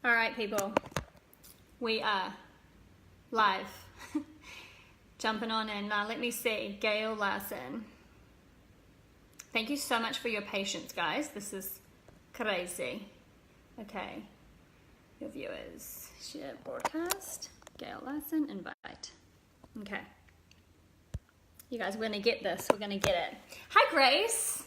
All right, people, we are live. Jumping on in now. Let me see. Gail Larsen. Thank you so much for your patience, guys. This is crazy. Okay. Your viewers. Share broadcast. Gail Larsen, invite. Okay. You guys, we're going to get this. We're going to get it. Hi, Grace.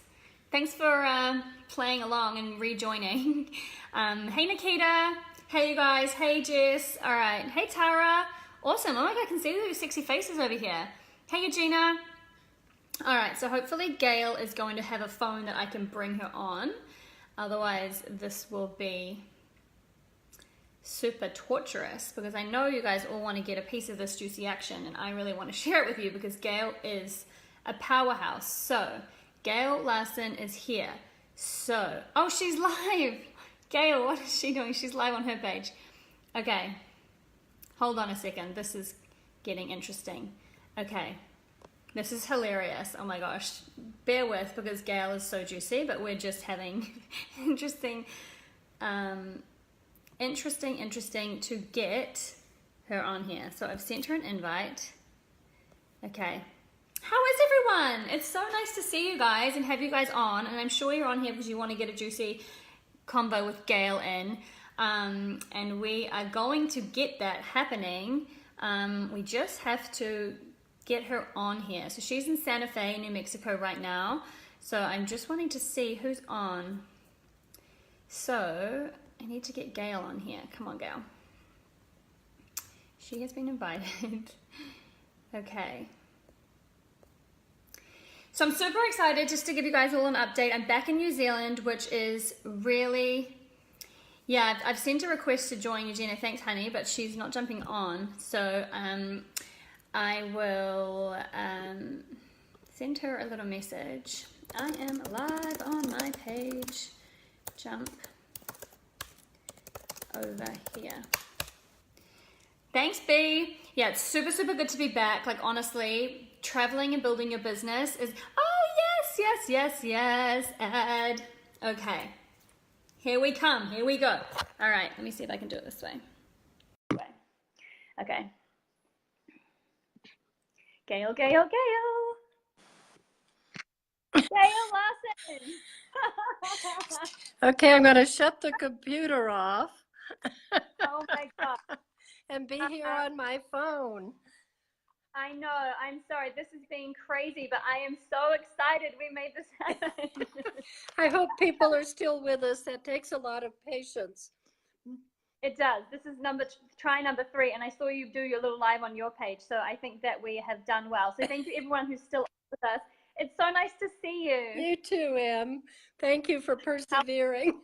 Thanks for playing along and rejoining. Hey, Nikita. Hey, you guys. Hey, Jess. All right. Hey, Tara. Awesome. Oh my God, I can see those sexy faces over here. Hey, Eugenia. All right. So hopefully Gail is going to have a phone that I can bring her on. Otherwise, this will be super torturous because I know you guys all want to get a piece of this juicy action and I really want to share it with you because Gail is a powerhouse. So Gail Larsen is here. So, oh, she's live. Gail, what is she doing? She's live on her page. Okay. Hold on a second. This is getting interesting. Okay. This is hilarious. Oh my gosh. Bear with because Gail is so juicy, but we're just having interesting to get her on here. So I've sent her an invite. Okay. How is everyone? It's so nice to see you guys and have you guys on. And I'm sure you're on here because you want to get a juicy combo with Gail in. And we are going to get that happening. We just have to get her on here. So she's in Santa Fe, New Mexico right now. So I'm just wanting to see who's on. So I need to get Gail on here. Come on, Gail. She has been invited. Okay. So I'm super excited just to give you guys all an update. I'm back in New Zealand, which is really, yeah, I've sent a request to join Eugenia. Thanks, honey, but she's not jumping on. So I will send her a little message. I am live on my page. Jump over here. Thanks, B. Yeah, it's super, super good to be back. Like, honestly, traveling and building your business is, oh, yes, Ed. Okay. Here we come. Here we go. All right. Let me see if I can do it this way. Okay. Gail. Gail Larsen. Okay, I'm going to shut the computer off. Oh my God. And be here on my phone. I know. I'm sorry. This has been crazy, but I am so excited we made this happen. I hope people are still with us. That takes a lot of patience. It does. This is try number 3, and I saw you do your little live on your page, so I think that we have done well. So thank you everyone who's still with us. It's so nice to see you. You too, Em. Thank you for persevering.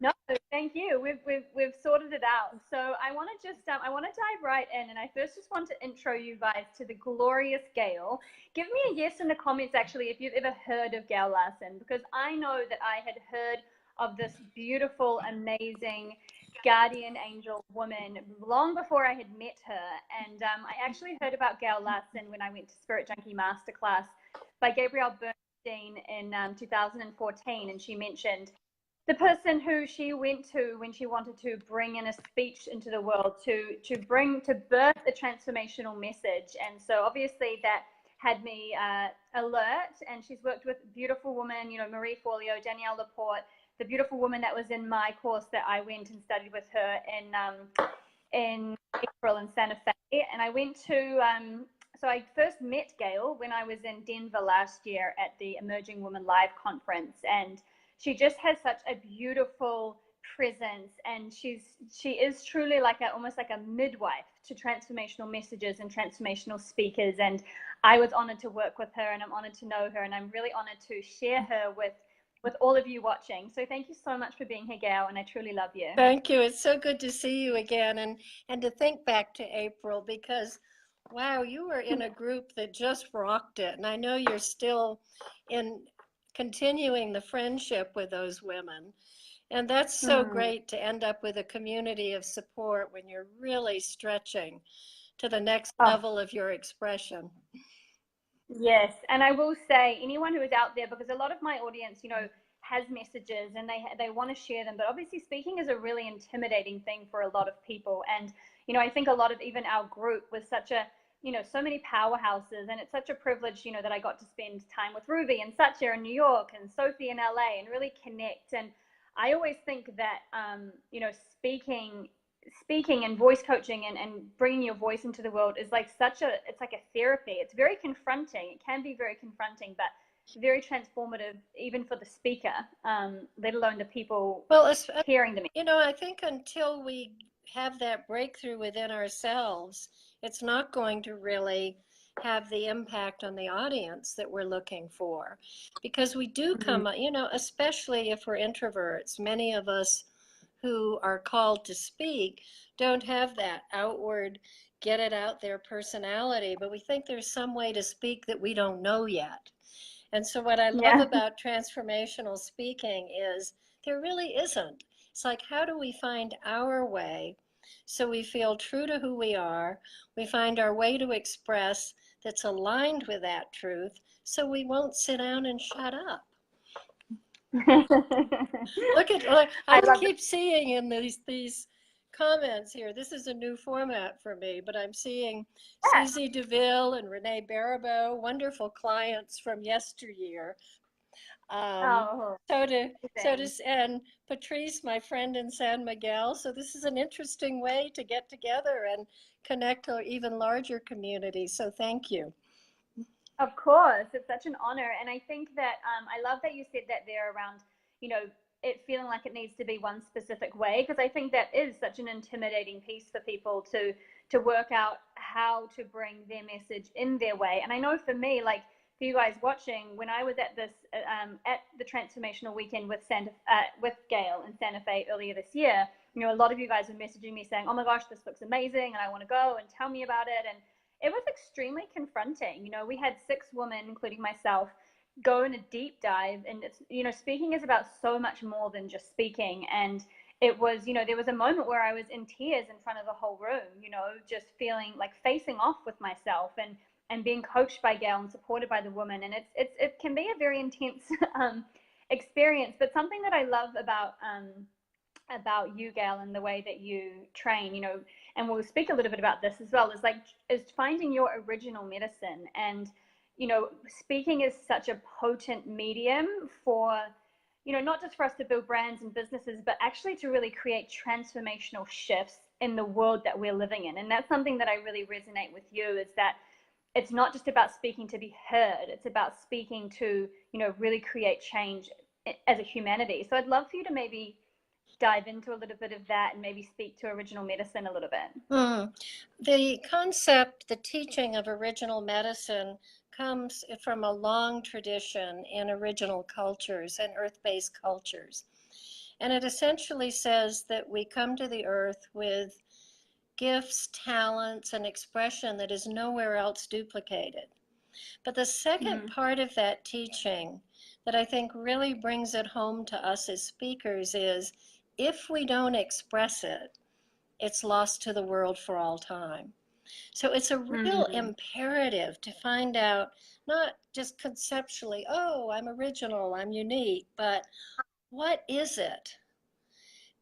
No, thank you. We've sorted it out. So I want to I want to dive right in, and I first just want to intro you guys to the glorious Gail. Give me a yes in the comments, actually, if you've ever heard of Gail Larsen, because I know that I had heard of this beautiful, amazing guardian angel woman long before I had met her. And I actually heard about Gail Larsen when I went to Spirit Junkie Masterclass by Gabby Bernstein in 2014, and she mentioned the person who she went to when she wanted to bring in a speech into the world to birth a transformational message. And so obviously that had me alert, and she's worked with beautiful women, you know, Forleo, Danielle Laporte, the beautiful woman that was in my course that I went and studied with her in April in Santa Fe. And I went to so I first met Gail when I was in Denver last year at the Emerging Woman Live conference, and she just has such a beautiful presence, and she is truly almost like a midwife to transformational messages and transformational speakers. And I was honored to work with her, and I'm honored to know her, and I'm really honored to share her with all of you watching. So thank you so much for being here, Gail, and I truly love you. Thank you. It's so good to see you again, and to think back to April, because wow, you were in a group that just rocked it, and I know you're still in continuing the friendship with those women. And that's so great to end up with a community of support when you're really stretching to the next level of your expression. Yes, and I will say, anyone who is out there, because a lot of my audience, you know, has messages and they want to share them, but obviously speaking is a really intimidating thing for a lot of people. And I think a lot of even our group was such a so many powerhouses, and it's such a privilege that I got to spend time with Ruby and Satya in New York and Sophie in LA and really connect. And I always think that speaking and voice coaching and bringing your voice into the world is like it's like a therapy. It's very confronting. It can be very confronting, but very transformative even for the speaker, let alone the people hearing them. I think until we have that breakthrough within ourselves, it's not going to really have the impact on the audience that we're looking for. Because we do come, especially if we're introverts, many of us who are called to speak don't have that outward, get it out there personality, but we think there's some way to speak that we don't know yet. And so what I love about transformational speaking is there really isn't. It's like, how do we find our way so we feel true to who we are? We find our way to express that's aligned with that truth, so we won't sit down and shut up. I keep seeing in these comments here, this is a new format for me, but I'm seeing Susie DeVille and Renee Baribeau, wonderful clients from yesteryear. And Patrice, my friend in San Miguel. So this is an interesting way to get together and connect to an even larger community. So thank you. Of course, it's such an honor. And I think that I love that you said that there around, it feeling like it needs to be one specific way, because I think that is such an intimidating piece for people to work out how to bring their message in their way. And I know for me, like for you guys watching, when I was at this at the transformational weekend with Gail in Santa Fe earlier this year, a lot of you guys were messaging me saying, "Oh my gosh, this looks amazing, and I want to go, and tell me about it." And it was extremely confronting. We had 6 women, including myself, go in a deep dive, and it's speaking is about so much more than just speaking. And it was there was a moment where I was in tears in front of the whole room, just feeling like facing off with myself and being coached by Gail and supported by the woman. And it can be a very intense experience. But something that I love about you, Gail, and the way that you train, and we'll speak a little bit about this as well, is finding your original medicine. And speaking is such a potent medium for not just for us to build brands and businesses, but actually to really create transformational shifts in the world that we're living in. And that's something that I really resonate with you, is that it's not just about speaking to be heard, it's about speaking to really create change as a humanity. So I'd love for you to maybe dive into a little bit of that and maybe speak to original medicine a little bit. The concept, the teaching of original medicine comes from a long tradition in original cultures and earth-based cultures. And it essentially says that we come to the earth with gifts, talents, and expression that is nowhere else duplicated. But the second part of that teaching that I think really brings it home to us as speakers is, if we don't express it, it's lost to the world for all time. So it's a real imperative to find out, not just conceptually, oh, I'm original, I'm unique, but what is it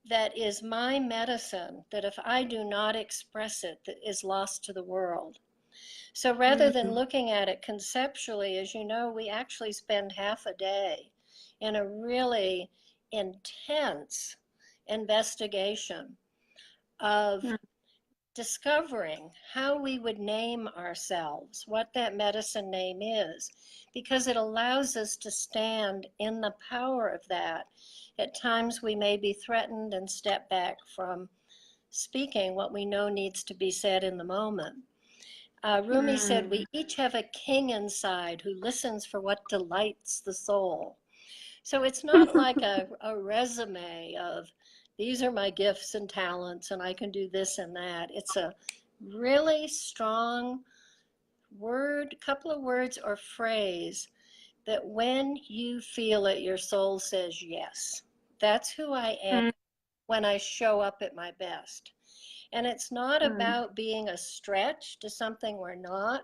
that is my medicine that if I do not express it, that is lost to the world? So rather than looking at it conceptually, as you know, we actually spend half a day in a really intense investigation of discovering how we would name ourselves, what that medicine name is, because it allows us to stand in the power of that. At times we may be threatened and step back from speaking what we know needs to be said in the moment. Rumi said, we each have a king inside who listens for what delights the soul. So it's not like a resume of, these are my gifts and talents and I can do this and that. It's a really strong word, couple of words or phrase that when you feel it, your soul says, yes, that's who I am when I show up at my best. And it's not about being a stretch to something we're not.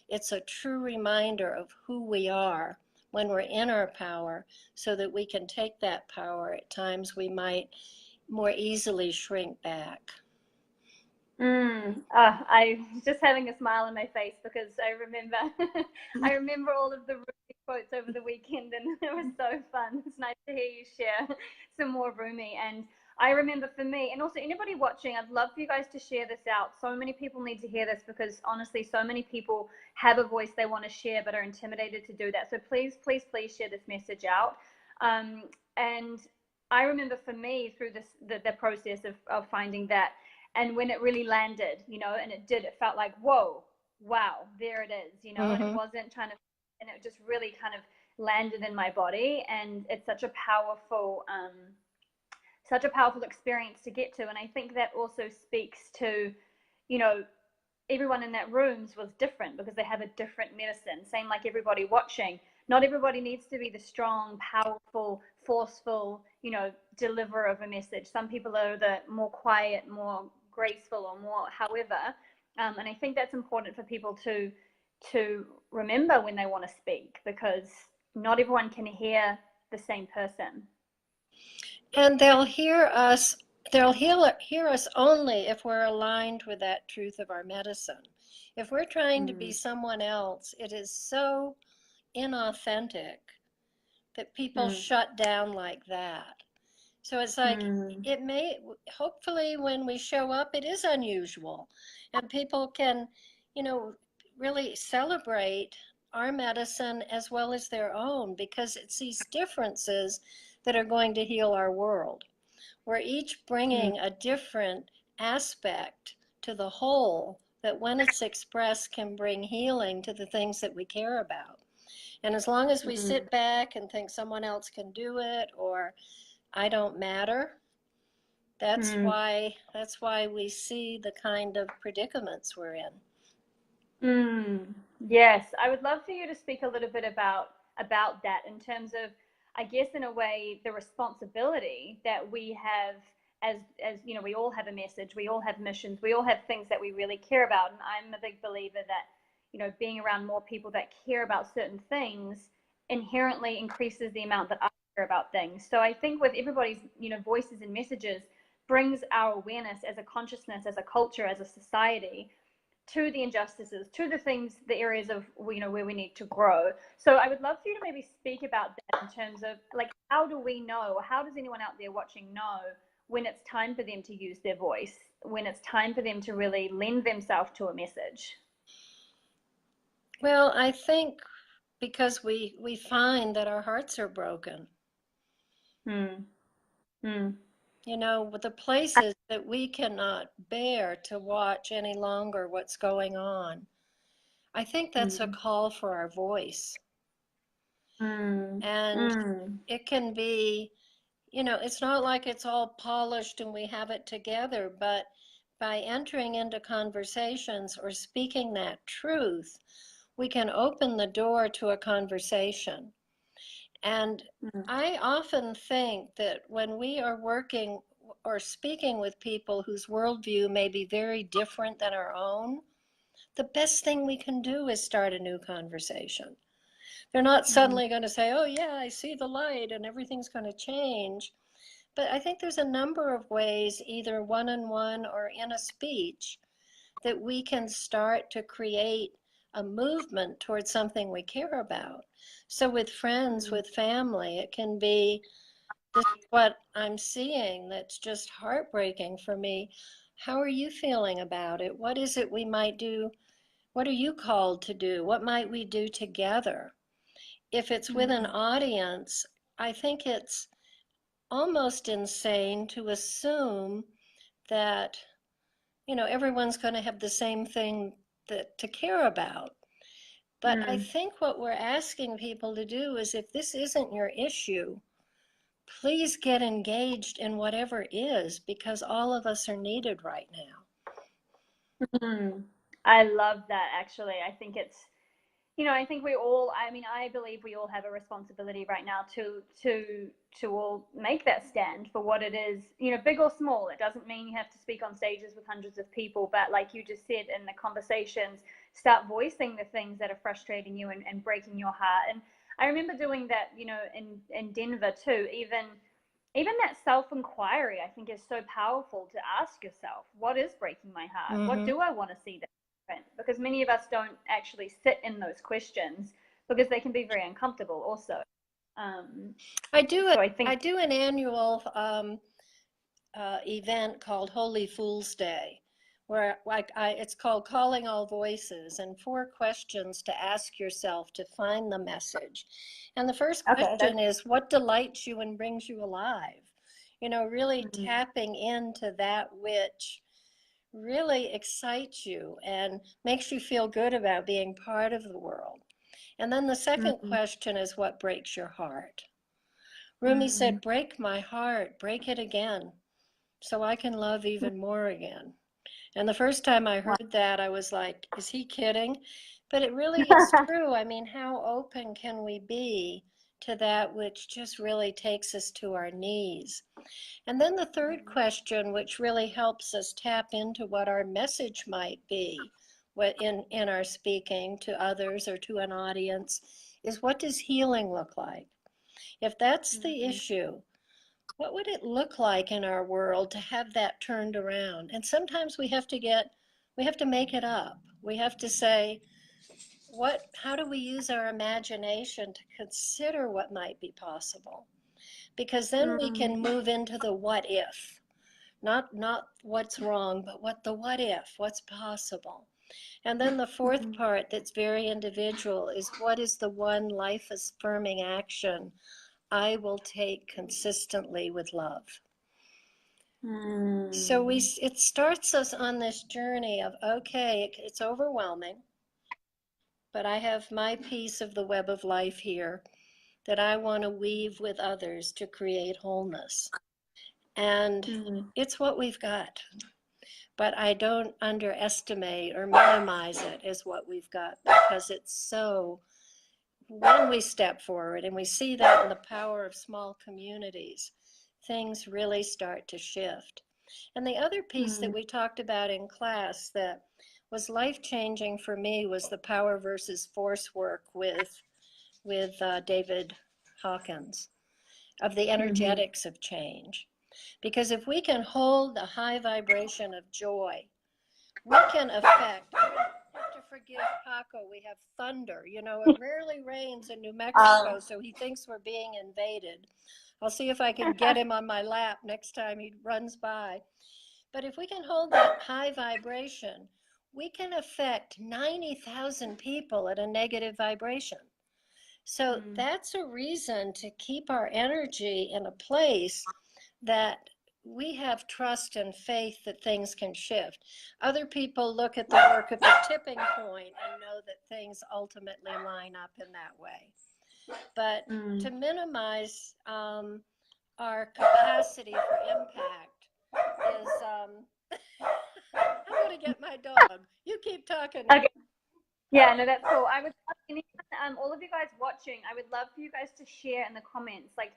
It's a true reminder of who we are when we're in our power, so that we can take that power. At times we might more easily shrink back. I was just having a smile on my face because I remember all of the Rumi quotes over the weekend, and it was so fun. It's nice to hear you share some more Rumi. And I remember for me, and also anybody watching, I'd love for you guys to share this out. So many people need to hear this because honestly, so many people have a voice they want to share but are intimidated to do that. So please, please, please share this message out. And I remember for me through the process of finding that, and when it really landed, and it felt like, whoa, wow, there it is, and it wasn't trying to, and it just really kind of landed in my body. And it's such a powerful experience to get to. And I think that also speaks to, everyone in that room was different because they have a different medicine. Same like everybody watching. Not everybody needs to be the strong, powerful, forceful, deliverer of a message. Some people are the more quiet, more graceful, or more however. And I think that's important for people to remember when they want to speak, because not everyone can hear the same person. And they'll hear us only if we're aligned with that truth of our medicine. If we're trying to be someone else, it is so inauthentic that people shut down like that. So it's like, it may, hopefully when we show up, it is unusual, and people can, really celebrate our medicine as well as their own, because it's these differences that are going to heal our world. We're each bringing a different aspect to the whole that, when it's expressed, can bring healing to the things that we care about. And as long as we sit back and think someone else can do it, or I don't matter, that's why we see the kind of predicaments we're in. Yes, I would love for you to speak a little bit about that, in terms of, I guess, in a way, the responsibility that we have as we all have a message, we all have missions, we all have things that we really care about. And I'm a big believer that, being around more people that care about certain things inherently increases the amount that I care about things. So I think with everybody's, voices and messages brings our awareness as a consciousness, as a culture, as a society, to the injustices, to the things, the areas of, where we need to grow. So I would love for you to maybe speak about that, in terms of, like, how do we know, or how does anyone out there watching know when it's time for them to use their voice, when it's time for them to really lend themselves to a message? Well, I think because we find that our hearts are broken. With the places that we cannot bear to watch any longer what's going on. I think that's a call for our voice. And it can be, it's not like it's all polished and we have it together, but by entering into conversations or speaking that truth, we can open the door to a conversation. And I often think that when we are working or speaking with people whose worldview may be very different than our own, the best thing we can do is start a new conversation. They're not suddenly going to say, oh yeah, I see the light and everything's going to change. But I think there's a number of ways, either one-on-one or in a speech, that we can start to create a movement towards something we care about. So with friends, with family, it can be, this is what I'm seeing that's just heartbreaking for me. How are you feeling about it? What is it we might do? What are you called to do? What might we do together? If it's with an audience, I think it's almost insane to assume that, everyone's going to have the same thing to care about. But I think what we're asking people to do is, if this isn't your issue, please get engaged in whatever is, because all of us are needed right now. I love that, actually. I think it's, I think we all, I believe we all have a responsibility right now to all make that stand for what it is, big or small. It doesn't mean you have to speak on stages with hundreds of people, but like you just said, in the conversations, start voicing the things that are frustrating you and breaking your heart. And I remember doing that, you know, in Denver too. Even that self-inquiry, I think, is so powerful, to ask yourself, what is breaking my heart? What do I want to see different? Because many of us don't actually sit in those questions because they can be very uncomfortable also. I do So I think, I do an annual event called Holy Fool's Day, where it's called Calling All Voices, and 4 questions to ask yourself to find the message. And the first question is, what delights you and brings you alive? You know, really tapping into that which really excites you and makes you feel good about being part of the world. And then the second question is, what breaks your heart? Rumi said, break my heart, break it again, so I can love even more again. And the first time I heard that, I was like, is he kidding? But it really is true. I mean, how open can we be to that which just really takes us to our knees? And then the third question, which really helps us tap into what our message might be in our speaking to others or to an audience, is, what does healing look like? If that's the issue, what would it look like in our world to have that turned around? And sometimes we have to make it up. We have to say, how do we use our imagination to consider what might be possible? Because then we can move into the what if, not what's wrong, but what if, what's possible. And then the fourth part that's very individual is, what is the one life affirming action I will take consistently with love? So it starts us on this journey of, okay, it's overwhelming, but I have my piece of the web of life here that I want to weave with others to create wholeness. And it's what we've got. But I don't underestimate or minimize it as what we've got, because it's so, when we step forward, and we see that in the power of small communities, things really start to shift. And the other piece that we talked about in class that was life-changing for me was the power versus force work with David Hawkins, of the energetics of change. Because if we can hold the high vibration of joy, we can affect. I have to forgive Paco. We have thunder. You know, it rarely rains in New Mexico, so he thinks we're being invaded. I'll see if I can get him on my lap next time he runs by. But if we can hold that high vibration, we can affect 90,000 people at a negative vibration. So that's a reason to keep our energy in a place that we have trust and faith that things can shift. Other people look at the work of the tipping point and know that things ultimately line up in that way. But to minimize our capacity for impact is, I'm going to get my dog. You keep talking. Okay. Yeah, no, that's cool. I would love anyone, all of you guys watching, I would love for you guys to share in the comments, like,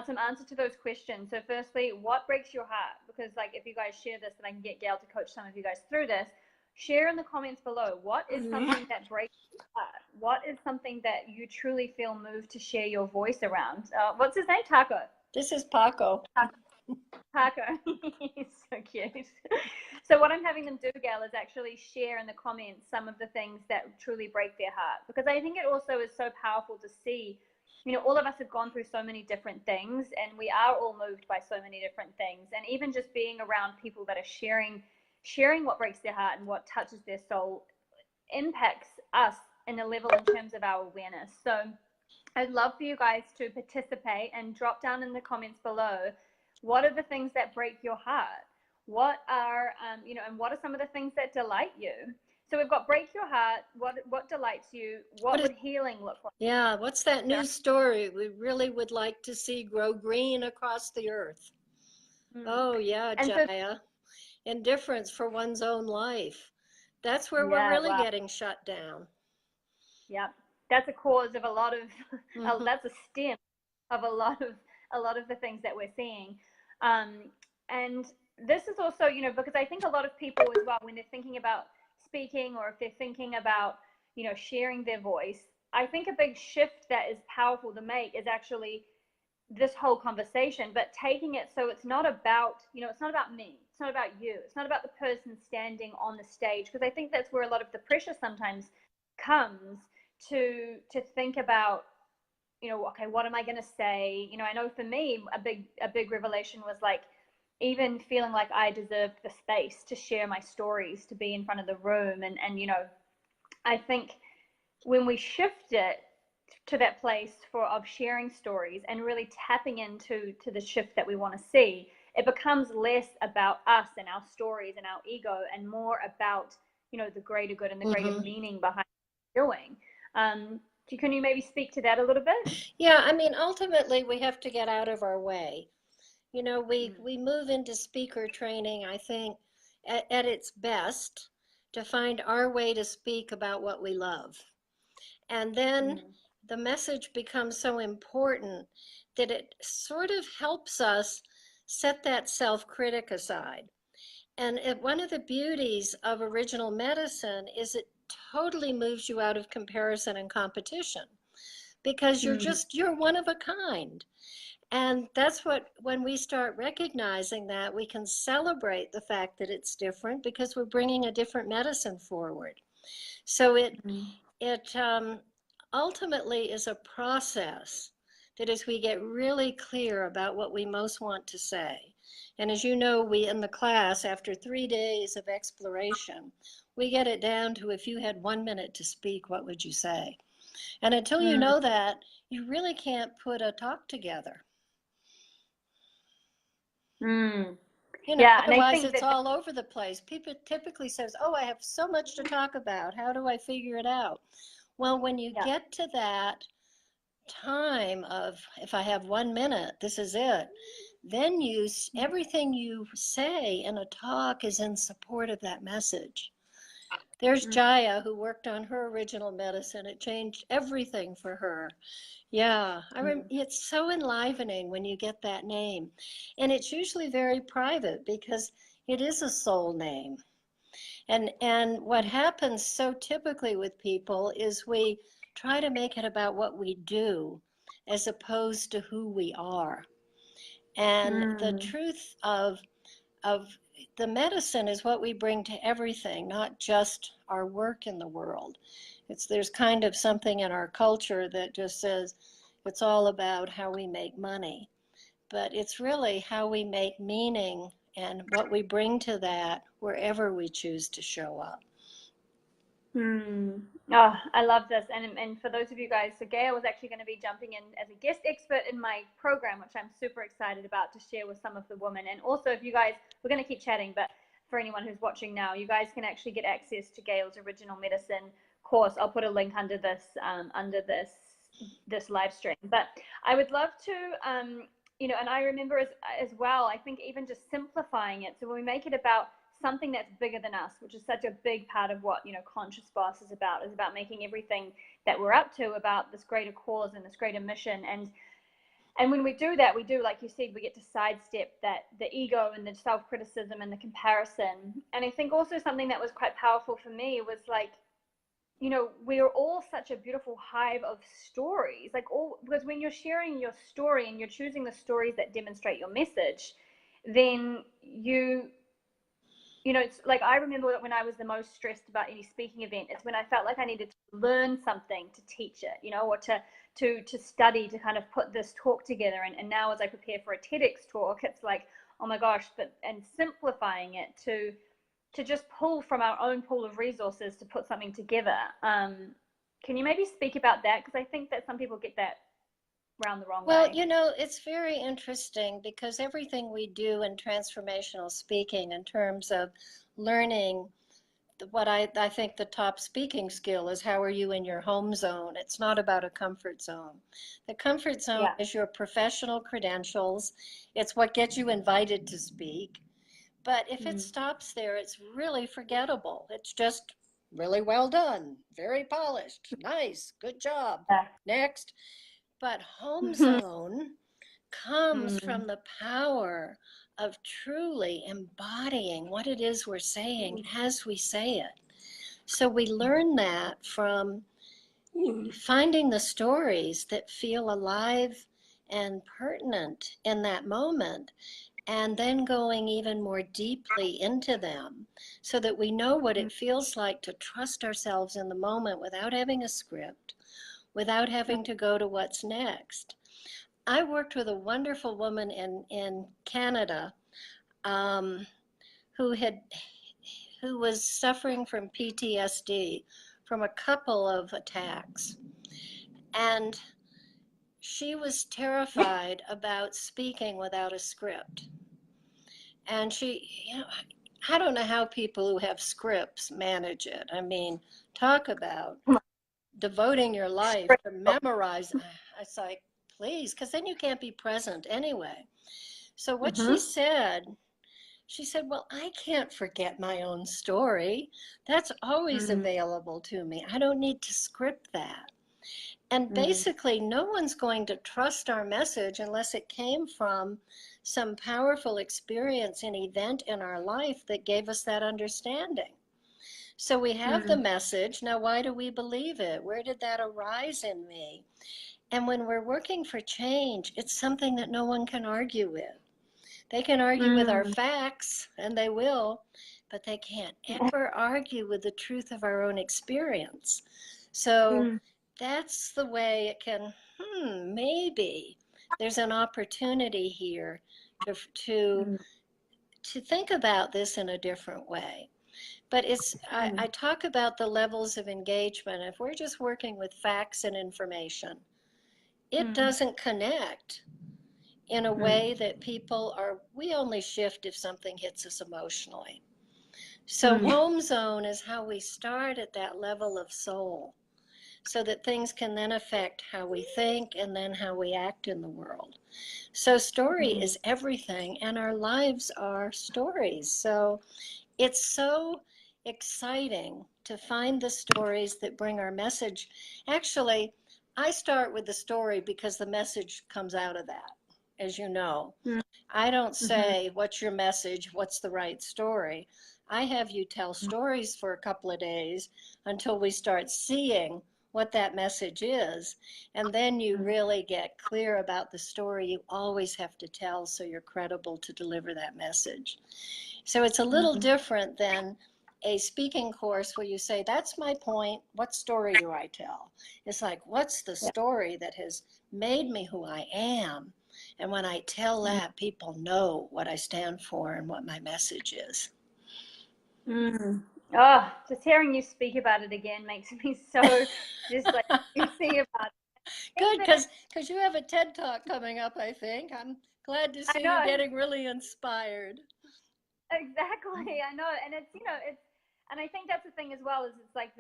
some answer to those questions. So firstly, what breaks your heart? Because, like, if you guys share this, then I can get Gail to coach some of you guys through this. Share in the comments below, what is something that breaks your heart? What is something that you truly feel moved to share your voice around? What's his name? Taco. This is Paco. Paco. He's so cute. So what I'm having them do, Gail, is actually share in the comments some of the things that truly break their heart. Because I think it also is so powerful to see, you know, all of us have gone through so many different things, and we are all moved by so many different things. And even just being around people that are sharing what breaks their heart and what touches their soul impacts us in a level in terms of our awareness. So I'd love for you guys to participate and drop down in the comments below, what are the things that break your heart? What are, you know, and what are some of the things that delight you? So we've got break your heart. What delights you? What would healing look like? Yeah, what's that new story we really would like to see grow green across the earth? Oh, yeah, Jaya. Indifference for one's own life. That's where we're really getting shut down. Yeah, that's a cause of a lot of, that's a stem of a lot of the things that we're seeing. And this is also, you know, because I think a lot of people as well, when they're thinking about speaking, or if they're thinking about, you know, sharing their voice, I think a big shift that is powerful to make is actually this whole conversation, but taking it so it's not about, it's not about me, it's not about you, it's not about the person standing on the stage, because I think that's where a lot of the pressure sometimes comes to think about, okay, what am I going to say? I know for me a big revelation was like even feeling like I deserved the space to share my stories, to be in front of the room, and I think when we shift it to that place of sharing stories and really tapping into the shift that we want to see, it becomes less about us and our stories and our ego, and more about the greater good and the greater meaning behind what we're doing. Can you maybe speak to that a little bit? Yeah, I mean, ultimately, we have to get out of our way. We move into speaker training, I think, at its best to find our way to speak about what we love. And then the message becomes so important that it sort of helps us set that self-critic aside. And one of the beauties of original medicine is it totally moves you out of comparison and competition, because you're one of a kind. And that's when we start recognizing that, we can celebrate the fact that it's different because we're bringing a different medicine forward. So it ultimately is a process that, as we get really clear about what we most want to say, and as you know, we in the class, after 3 days of exploration, we get it down to, if you had 1 minute to speak, what would you say? And until you know that, you really can't put a talk together. Yeah, and I otherwise think it's all over the place. People typically says, oh, I have so much to talk about. How do I figure it out? Well, when you get to that time of, if I have 1 minute, this is it, then everything you say in a talk is in support of that message. There's Jaya, who worked on her original medicine. It changed everything for her. Yeah, it's so enlivening when you get that name. And it's usually very private because it is a soul name. And what happens so typically with people is we try to make it about what we do as opposed to who we are. And the truth of the medicine is what we bring to everything, not just our work in the world. There's kind of something in our culture that just says it's all about how we make money, but it's really how we make meaning and what we bring to that wherever we choose to show up. Oh, I love this. And for those of you guys, so Gail was actually going to be jumping in as a guest expert in my program, which I'm super excited about to share with some of the women. And also, if you guys, we're going to keep chatting, but for anyone who's watching now, you guys can actually get access to Gail's original medicine course. I'll put a link under this live stream. But I would love to, and I remember as well, I think even just simplifying it. So when we make it about something that's bigger than us, which is such a big part of what Conscious Boss is about making everything that we're up to about this greater cause and this greater mission. And when we do that, we do, like you said, we get to sidestep that the ego and the self-criticism and the comparison. And I think also something that was quite powerful for me was like, we're all such a beautiful hive of stories, because when you're sharing your story and you're choosing the stories that demonstrate your message, then it's like, I remember when I was the most stressed about any speaking event, it's when I felt like I needed to learn something to teach it, or to study, to kind of put this talk together. And now as I prepare for a TEDx talk, it's like, oh my gosh, and simplifying it to just pull from our own pool of resources to put something together. Can you maybe speak about that? Because I think that some people get that round the wrong way. Well, it's very interesting because everything we do in transformational speaking in terms of learning, what I think the top speaking skill is, how are you in your home zone? It's not about a comfort zone. The comfort zone is your professional credentials. It's what gets you invited to speak. But if it stops there, it's really forgettable. It's just really well done, very polished, nice, good job. Next. But home zone comes from the power of truly embodying what it is we're saying as we say it. So we learn that from finding the stories that feel alive and pertinent in that moment, and then going even more deeply into them so that we know what it feels like to trust ourselves in the moment without having a script, without having to go to what's next. I worked with a wonderful woman in Canada, um, who had who was suffering from PTSD from a couple of attacks. And she was terrified about speaking without a script. And I don't know how people who have scripts manage it. I mean, talk about devoting your life to memorize. It's like, please, because then you can't be present anyway. So what she said, well, I can't forget my own story. That's always available to me. I don't need to script that. And basically, no one's going to trust our message unless it came from some powerful experience and event in our life that gave us that understanding. So we have the message. Now, why do we believe it? Where did that arise in me? And when we're working for change, it's something that no one can argue with. They can argue with our facts, and they will, but they can't ever argue with the truth of our own experience. So that's the way it can, maybe there's an opportunity here to think about this in a different way. But I talk about the levels of engagement. If we're just working with facts and information, it doesn't connect in a way that we only shift if something hits us emotionally. So home zone is how we start at that level of soul so that things can then affect how we think and then how we act in the world. So story is everything, and our lives are stories. So it's so exciting to find the stories that bring our message. Actually, I start with the story because the message comes out of that, as you know. I don't say, what's your message? What's the right story? I have you tell stories for a couple of days until we start seeing what that message is. And then you really get clear about the story you always have to tell so you're credible to deliver that message. So it's a little different than a speaking course where you say, that's my point. What story do I tell? It's like, what's the story that has made me who I am? And when I tell that, people know what I stand for and what my message is. Oh, just hearing you speak about it again makes me so just like juicy about it. Good, because you have a TED Talk coming up, I think. I'm glad to see you getting really inspired. Exactly, I know, and and I think that's the thing as well is it's like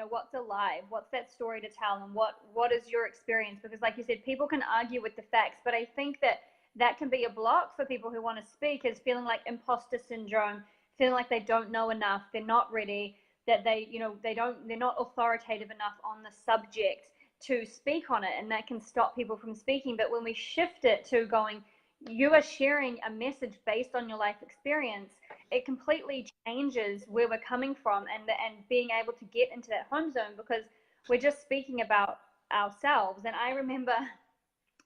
what's alive, what's that story to tell, and what is your experience? Because like you said, people can argue with the facts, but I think that can be a block for people who want to speak is feeling like imposter syndrome, feeling like they don't know enough, they're not ready, that they're not authoritative enough on the subject to speak on it, and that can stop people from speaking. But when we shift it to going, you are sharing a message based on your life experience, it completely changes where we're coming from and being able to get into that home zone because we're just speaking about ourselves. And I remember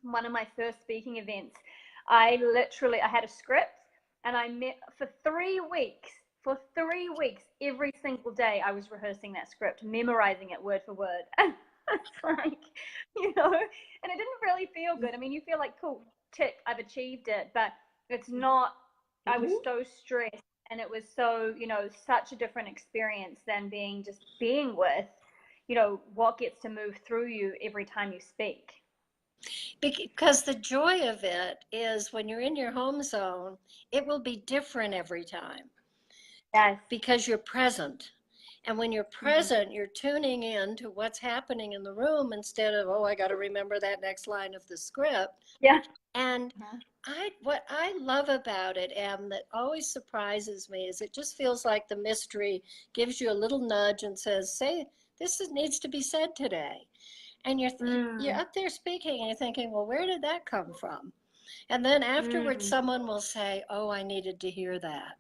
one of my first speaking events, I had a script and I met for 3 weeks. For 3 weeks, every single day, I was rehearsing that script, memorizing it word for word. It's like, and it didn't really feel good. I mean, you feel like, cool, tick, I've achieved it, but it's not. I was so stressed, and it was so, such a different experience than being with, what gets to move through you every time you speak. Because the joy of it is when you're in your home zone, it will be different every time. Yes. Because you're present. And when you're present, you're tuning in to what's happening in the room instead of, oh, I got to remember that next line of the script. Yeah. And what I love about it, and that always surprises me, is it just feels like the mystery gives you a little nudge and says, say, needs to be said today. And you're up there speaking and you're thinking, well, where did that come from? And then afterwards, someone will say, oh, I needed to hear that.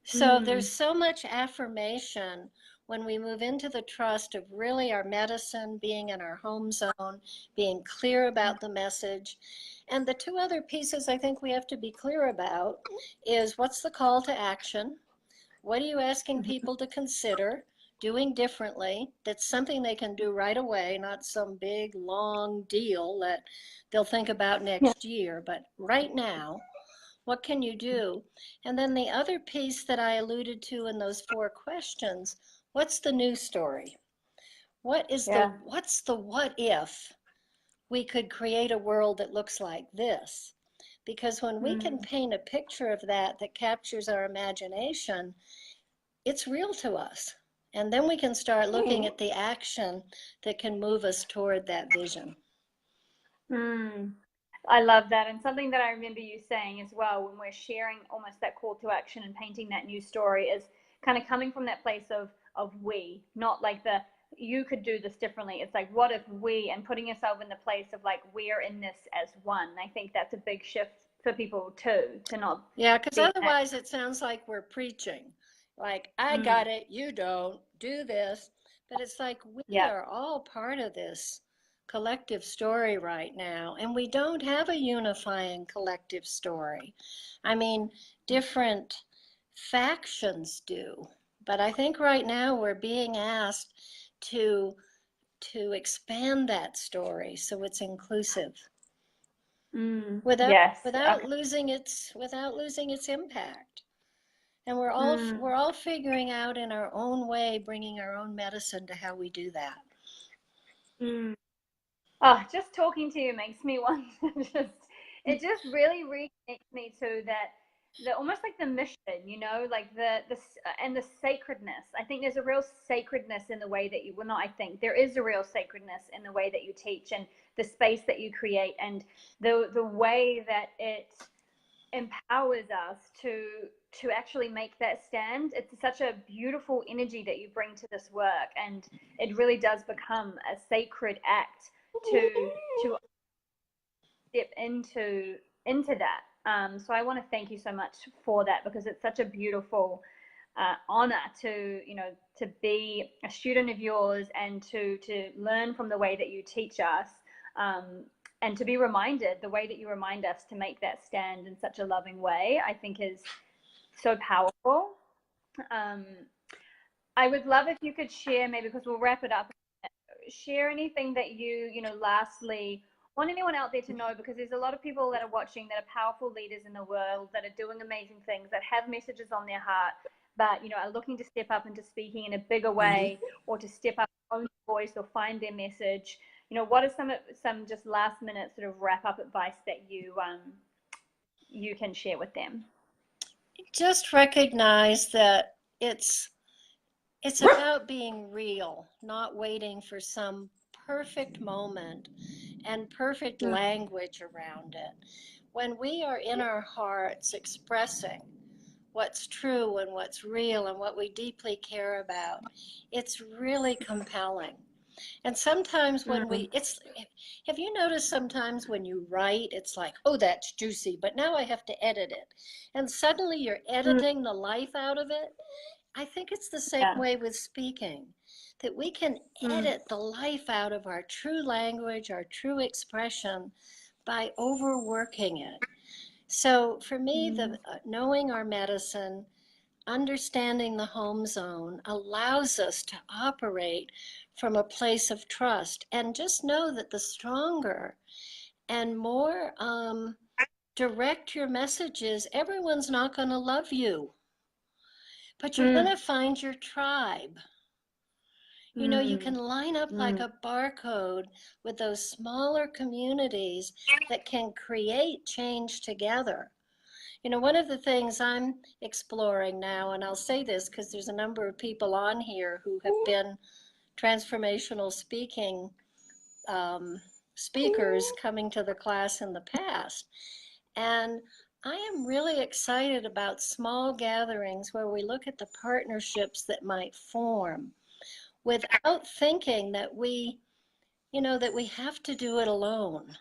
So there's so much affirmation when we move into the trust of really our medicine, being in our home zone, being clear about the message. And the two other pieces I think we have to be clear about is what's the call to action? What are you asking people to consider doing differently? That's something they can do right away, not some big, long deal that they'll think about next year, but right now. What can you do? And then the other piece that I alluded to in those 4 questions, what's the new story? What's the what if we could create a world that looks like this? Because when we can paint a picture of that captures our imagination, it's real to us. And then we can start looking at the action that can move us toward that vision. I love that. And something that I remember you saying as well when we're sharing almost that call to action and painting that new story is kind of coming from that place of we, not like the you could do this differently. It's like, what if we, and putting yourself in the place of like, we're in this as one. I think that's a big shift for people too, to not. Yeah, because otherwise it sounds like we're preaching. Like, I got it, you don't, do this. But it's like we are all part of this collective story right now, and we don't have a unifying collective story. I mean, different factions do, but I think right now we're being asked to expand that story so it's inclusive without losing its impact. And we're all figuring out in our own way, bringing our own medicine to how we do that. Oh, just talking to you makes me want to it just really reconnects me to that, the almost like the mission, you know, like the and the sacredness. I think there's a real sacredness in the way that you, well, not I think, there is a real sacredness in the way that you teach and the space that you create and the way that it empowers us to actually make that stand. It's such a beautiful energy that you bring to this work, and it really does become a sacred act to step into that. So I want to thank you so much for that, because it's such a beautiful honor to, you know, to be a student of yours and to learn from the way that you teach us, and to be reminded the way that you remind us to make that stand in such a loving way, I think is so powerful. I would love if you could share, maybe because we'll wrap it up, share anything that you know, lastly, want anyone out there to know, because there's a lot of people that are watching that are powerful leaders in the world that are doing amazing things, that have messages on their heart, but, you know, are looking to step up into speaking in a bigger way, or to step up their own voice or find their message. You know, what is some just last minute sort of wrap up advice that you can share with them? Just recognize that it's about being real, not waiting for some perfect moment and perfect language around it. When we are in our hearts expressing what's true and what's real and what we deeply care about, it's really compelling. And sometimes when have you noticed sometimes when you write, it's like, oh, that's juicy, but now I have to edit it. And suddenly you're editing the life out of it. I think it's the same way with speaking, that we can edit the life out of our true language, our true expression, by overworking it. So for me, the knowing our medicine, understanding the home zone allows us to operate from a place of trust, and just know that the stronger and more direct your message is, everyone's not going to love you, but you're going to find your tribe. You know, you can line up like a barcode with those smaller communities that can create change together. You know, one of the things I'm exploring now, and I'll say this because there's a number of people on here who have been transformational speakers coming to the class in the past. And I am really excited about small gatherings where we look at the partnerships that might form without thinking that we have to do it alone.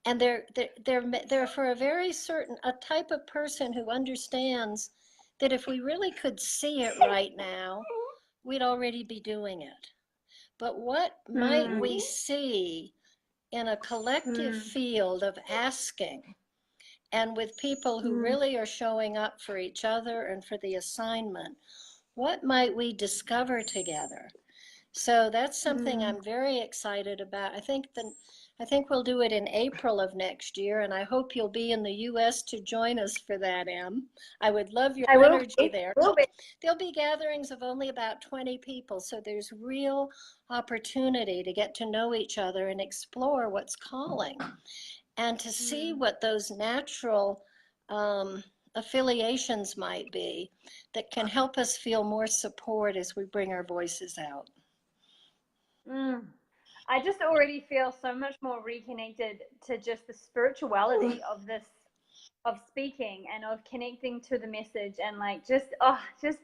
And they're for a very certain, a type of person who understands that if we really could see it right now, we'd already be doing it. But what might we see in a collective field of asking, and with people who really are showing up for each other and for the assignment, what might we discover together? So that's something I'm very excited about. I think we'll do it in April of next year, and I hope you'll be in the US to join us for that, Em. I would love your energy there. There'll be gatherings of only about 20 people, so there's real opportunity to get to know each other and explore what's calling, and to see what those natural affiliations might be that can help us feel more support as we bring our voices out. I just already feel so much more reconnected to just the spirituality of this, of speaking and of connecting to the message, and like just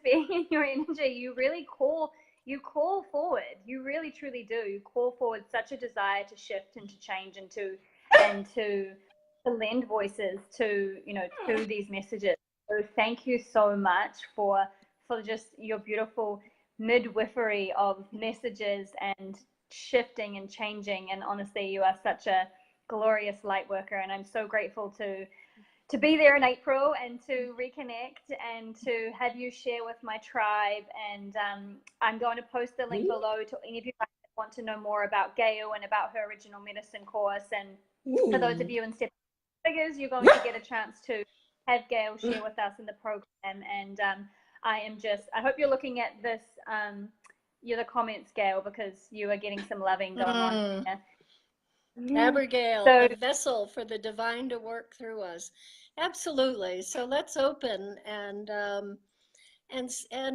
being in your energy. You really call forward. You really truly do. You call forward such a desire to shift and to change and to lend voices to, you know, to these messages. So thank you so much for just your beautiful midwifery of messages and shifting and changing. And honestly, you are such a glorious light worker, and I'm so grateful to be there in April and to reconnect and to have you share with my tribe. And I'm going to post the link below to any of you guys that want to know more about Gail and about her original medicine course. And for those of you in Step Figures, you're going to get a chance to have Gail share with us in the program. And I hope you're looking at this, the comments, Gail, because you are getting some loving going on here. Abigail, a vessel for the divine to work through us. Absolutely. So let's open and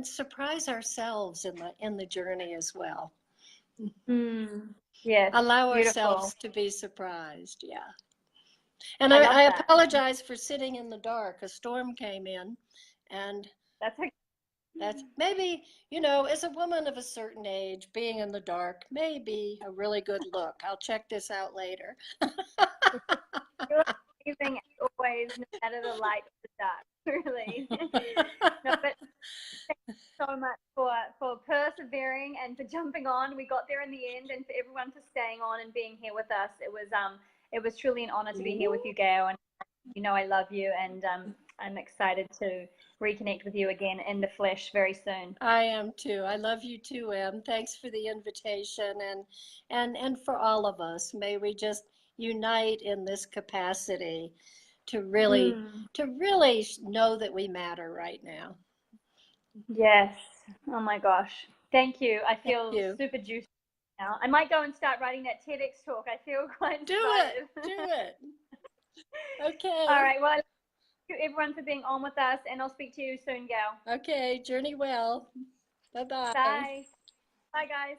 surprise ourselves in the journey as well. Yes. Allow ourselves to be surprised. Yeah. And I apologize for sitting in the dark. A storm came in, and that's okay. That's maybe, you know, as a woman of a certain age, being in the dark may be a really good look. I'll check this out later. You're amazing as always, no matter the light or the dark, really. No, but thank you so much for persevering and for jumping on. We got there in the end, and for everyone for staying on and being here with us. It was truly an honor to be here with you, Gail, and you know I love you, and I'm excited to reconnect with you again in the flesh very soon. I am too. I love you too, Em. Thanks for the invitation, and for all of us. May we just unite in this capacity to really know that we matter right now. Yes. Oh my gosh. Thank you. I feel super juicy now. I might go and start writing that TEDx talk. I feel quite excited. Do it. Okay. All right. Well, thank you everyone for being on with us, and I'll speak to you soon, Gail. Okay. Journey well. Bye-bye. Bye. Bye, guys.